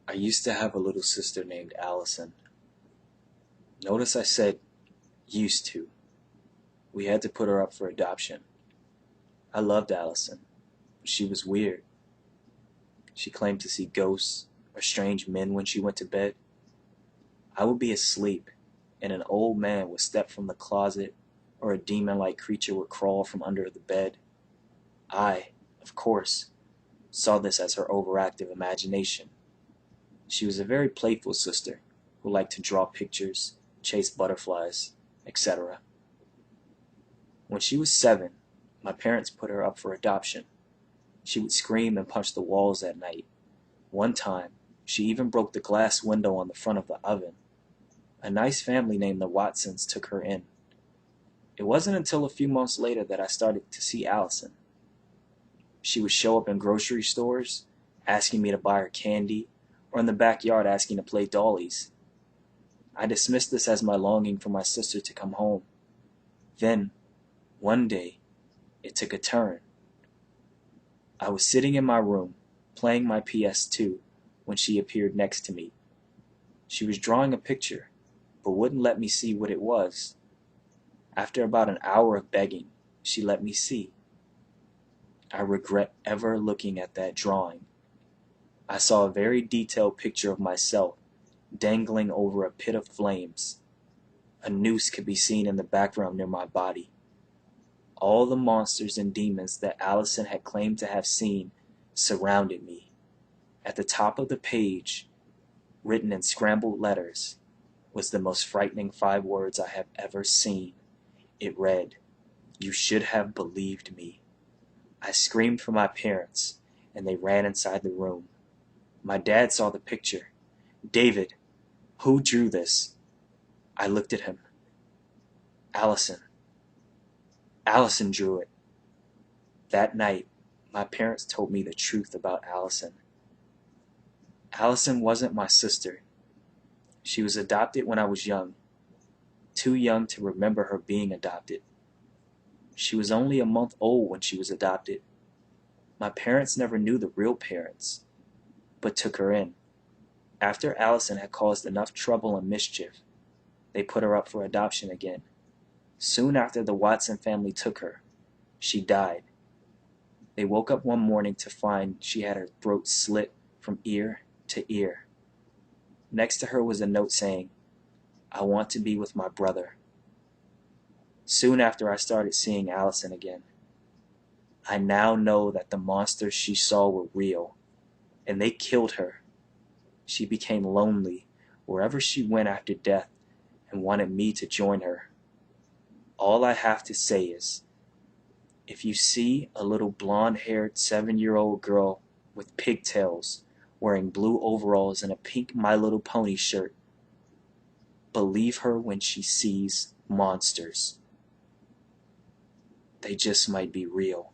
I used to have a little sister named Allison. Notice I said used to. We had to put her up for adoption. I loved Allison. She was weird. She claimed to see ghosts or strange men when she went to bed. I would be asleep, and an old man would step from the closet, or a demon-like creature would crawl from under the bed. I, of course, saw this as her overactive imagination. She was a very playful sister who liked to draw pictures, chase butterflies, etc. When she was 7, my parents put her up for adoption. She would scream and punch the walls at night. One time, she even broke the glass window on the front of the oven. A nice family named the Watsons took her in. It wasn't until a few months later that I started to see Allison. She would show up in grocery stores, asking me to buy her candy, or in the backyard asking to play dollies. I dismissed this as my longing for my sister to come home. Then, one day, it took a turn. I was sitting in my room, playing my PS2, when she appeared next to me. She was drawing a picture, but wouldn't let me see what it was. After about an hour of begging, she let me see. I regret ever looking at that drawing. I saw a very detailed picture of myself dangling over a pit of flames. A noose could be seen in the background near my body. All the monsters and demons that Allison had claimed to have seen surrounded me. At the top of the page, written in scrambled letters, was the most frightening 5 words I have ever seen. It read, "You should have believed me." I screamed for my parents, and they ran inside the room. My dad saw the picture. "David, who drew this?" I looked at him. "Allison. Allison drew it." That night, my parents told me the truth about Allison. Allison wasn't my sister. She was adopted when I was young, too young to remember her being adopted. She was only a month old when she was adopted. My parents never knew the real parents, but took her in. After Allison had caused enough trouble and mischief, they put her up for adoption again. Soon after the Watson family took her, she died. They woke up one morning to find she had her throat slit from ear to ear. Next to her was a note saying, "I want to be with my brother." Soon after I started seeing Allison again. I now know that the monsters she saw were real, and they killed her. She became lonely wherever she went after death and wanted me to join her. All I have to say is, if you see a little blonde-haired 7-year-old girl with pigtails wearing blue overalls and a pink My Little Pony shirt, believe her when she sees monsters. They just might be real.